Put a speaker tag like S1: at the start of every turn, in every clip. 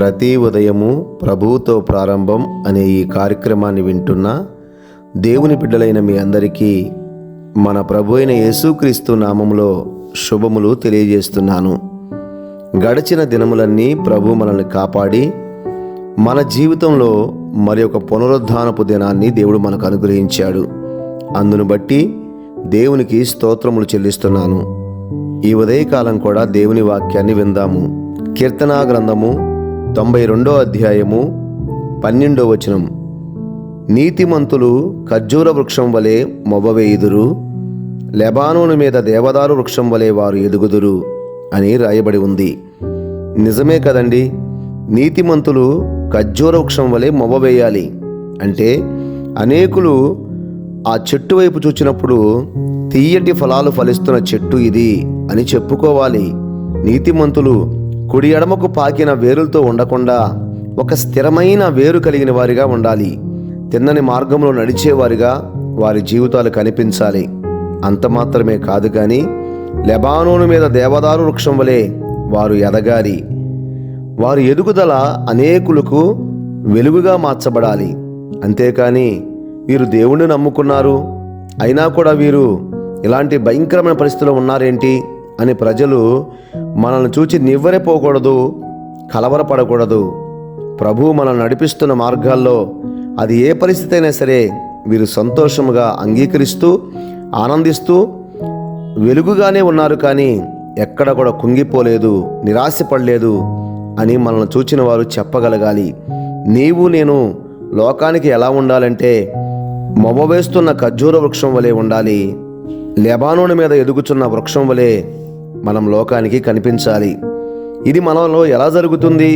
S1: ప్రతి ఉదయము ప్రభువుతో ప్రారంభం అనే ఈ కార్యక్రమాన్ని వింటున్న దేవుని బిడ్డలైన మీ అందరికీ మన ప్రభు అయిన యేసుక్రీస్తు నామములో శుభములు తెలియజేస్తున్నాను. గడిచిన దినములన్నీ ప్రభు మనల్ని కాపాడి మన జీవితంలో మరి ఒక పునరుద్ధానపు దినాన్ని దేవుడు మనకు అనుగ్రహించాడు. అందును బట్టి దేవునికి స్తోత్రములు చెల్లిస్తున్నాను. ఈ ఉదయకాలం కూడా దేవుని వాక్యాన్ని విందాము. కీర్తనా గ్రంథము 92వ అధ్యాయము 12వ వచనం. నీతిమంతులు ఖర్జూర వృక్షం వలె మొవ్వవేయుదురు, లెబానోను మీద దేవదారు వృక్షం వలె వారు ఎదుగుదురు అని రాయబడి ఉంది. నిజమే కదండి. నీతిమంతులు ఖర్జూర వృక్షం వలె మొవ్వవేయాలి అంటే అనేకులు ఆ చెట్టు వైపు చూచినప్పుడు తీయటి ఫలాలు ఫలిస్తున్న చెట్టు ఇది అని చెప్పుకోవాలి. నీతిమంతులు కుడి ఎడమకు పాకిన వేరులతో ఉండకుండా ఒక స్థిరమైన వేరు కలిగిన వారిగా ఉండాలి. తిన్నని మార్గంలో నడిచేవారిగా వారి జీవితాలు కనిపించాలి. అంత మాత్రమే కాదు కానీ లెబానోను మీద దేవదారు వృక్షం వలె వారు ఎదగాలి. వారి ఎదుగుదల అనేకులకు వెలుగుగా మార్చబడాలి. అంతేకాని వీరు దేవుణ్ణి నమ్ముకున్నారు, అయినా కూడా వీరు ఇలాంటి భయంకరమైన పరిస్థితుల్లో ఉన్నారేంటి అని ప్రజలు మనల్ని చూచి నివ్వెరపోకూడదు, కలవరపడకూడదు. ప్రభువు మనల్ని నడిపిస్తున్న మార్గాల్లో అది ఏ పరిస్థితి అయినా సరే వీరు సంతోషముగా అంగీకరిస్తూ ఆనందిస్తూ వెలుగుగానే ఉన్నారు, కానీ ఎక్కడ కూడా కుంగిపోలేదు, నిరాశపడలేదు అని మనల్ని చూచిన వారు చెప్పగలగాలి. నీవు నేను లోకానికి ఎలా ఉండాలంటే మొవ్వవేస్తున్న ఖర్జూర వృక్షం వలె ఉండాలి. లెబానోను మీద ఎదుగుచున్న వృక్షం వలె మనం లోకానికి కనిపించాలి. ఇది మనలో ఎలా జరుగుతుంది?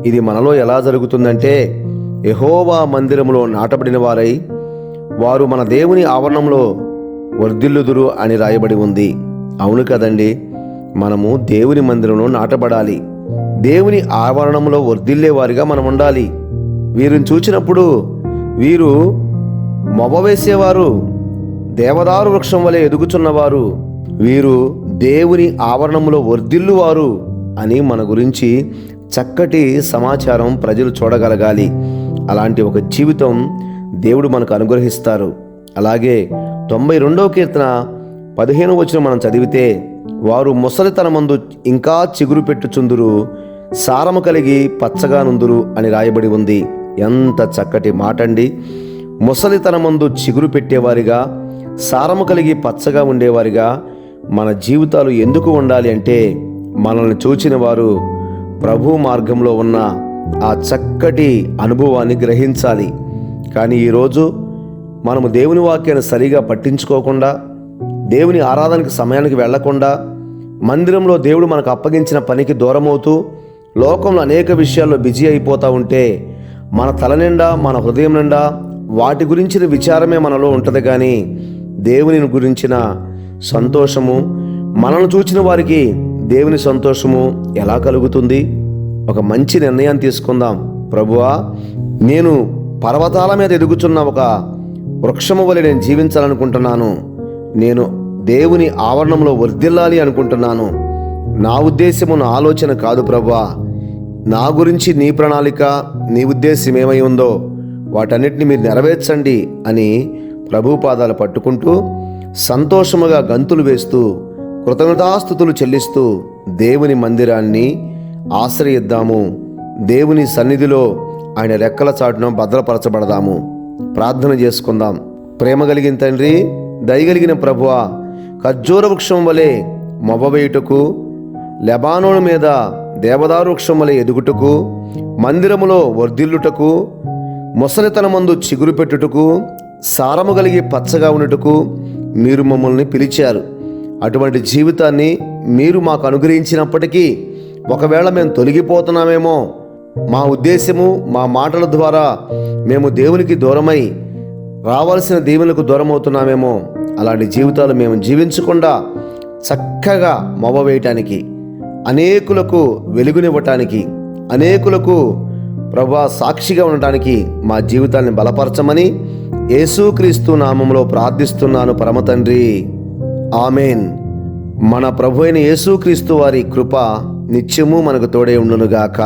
S1: ఇది మనలో ఎలా జరుగుతుందంటే యెహోవా మందిరములో నాటబడిన వారై వారు మన దేవుని ఆవరణంలో వర్ధిల్లుదురు అని రాయబడి ఉంది. అవును కదండి, మనము దేవుని మందిరంలో నాటబడాలి. దేవుని ఆవరణంలో వర్ధిల్లే వారిగా మనం ఉండాలి. వీరిని చూచినప్పుడు వీరు మొవ్వవేసేవారు, దేవదారు వృక్షం వలె ఎదుగుచున్నవారు, వీరు దేవుని ఆవరణంలో వర్ధిల్లువారు అని మన గురించి చక్కటి సమాచారం ప్రజలు చూడగలగాలి. అలాంటి ఒక జీవితం దేవుడు మనకు అనుగ్రహిస్తారు. అలాగే 92వ కీర్తన 15వ వచనం మనం చదివితే, వారు ముసలితనమందు ఇంకా చిగురు పెట్టుచుందురు, సారము కలిగి పచ్చగా నుందురు అని రాయబడి ఉంది. ఎంత చక్కటి మాట అండి. ముసలితనమందు చిగురు పెట్టేవారిగా, సారము కలిగి పచ్చగా ఉండేవారిగా మన జీవితాలు ఎందుకు ఉండాలి అంటే మనల్ని చూచిన వారు ప్రభు మార్గంలో ఉన్న ఆ చక్కటి అనుభవాన్ని గ్రహించాలి. కానీ ఈరోజు మనము దేవుని వాక్యాన్ని సరిగా పట్టించుకోకుండా, దేవుని ఆరాధనకి సమయానికి వెళ్లకుండా, మందిరంలో దేవుడు మనకు అప్పగించిన పనికి దూరమవుతూ లోకంలో అనేక విషయాల్లో బిజీ అయిపోతూ ఉంటే మన తల నిండా, మన హృదయం నిండా వాటి గురించిన విచారమే మనలో ఉంటుంది. కానీ దేవుని గురించిన సంతోషము, మనల్ని చూచిన వారికి దేవుని సంతోషము ఎలా కలుగుతుంది? ఒక మంచి నిర్ణయాన్ని తీసుకుందాం. ప్రభువా, నేను పర్వతాల మీద ఎదుగుచున్న ఒక వృక్షము వలె నేను జీవించాలనుకుంటున్నాను. నేను దేవుని ఆవరణంలో వర్ధిల్లాలి అనుకుంటున్నాను. నా ఉద్దేశము, నా ఆలోచన కాదు ప్రభువా, నా గురించి నీ ప్రణాళిక, నీ ఉద్దేశం ఏమై ఉందో వాటన్నిటిని మీరు నెరవేర్చండి అని ప్రభు పాదాలు పట్టుకుంటూ సంతోషముగా గంతులు వేస్తూ కృతజ్ఞతాస్తుతులు చెల్లిస్తూ దేవుని మందిరాన్ని ఆశ్రయిద్దాము. దేవుని సన్నిధిలో ఆయన రెక్కల చాటున భద్రపరచబడదాము. ప్రార్థన చేసుకుందాం. ప్రేమ కలిగిన తండ్రి, దయగలిగిన ప్రభువా, ఖర్జూర వృక్షం వలె మొవ్వవేయుటకు, లెబానోను మీద దేవదారు వృక్షం వలె ఎదుగుటకు, మందిరములో వర్ధిల్లుటకు, ముసలితనమందు చిగురు పెట్టుటకు, సారము కలిగి పచ్చగా ఉండుటకు మీరు మమ్మల్ని పిలిచారు. అటువంటి జీవితాన్ని మీరు మాకు అనుగ్రహించినప్పటికీ ఒకవేళ మేము తొలగిపోతున్నామేమో, మా ఉద్దేశము, మా మాటల ద్వారా మేము దేవునికి దూరమై రావాల్సిన దీవెనలకు దూరం అవుతున్నామేమో, అలాంటి జీవితాలు మేము జీవించకుండా చక్కగా మొవ్వవేయటానికి, అనేకులకు వెలుగునివ్వటానికి, అనేకులకు ప్రభువా సాక్షిగా ఉండటానికి మా జీవితాన్ని బలపరచమని యేసుక్రీస్తు నామములో ప్రార్థిస్తున్నాను పరమ తండ్రి. ఆమెన్. మన ప్రభు అయిన యేసుక్రీస్తు వారి కృప నిత్యము మనకు తోడే ఉండునుగాక.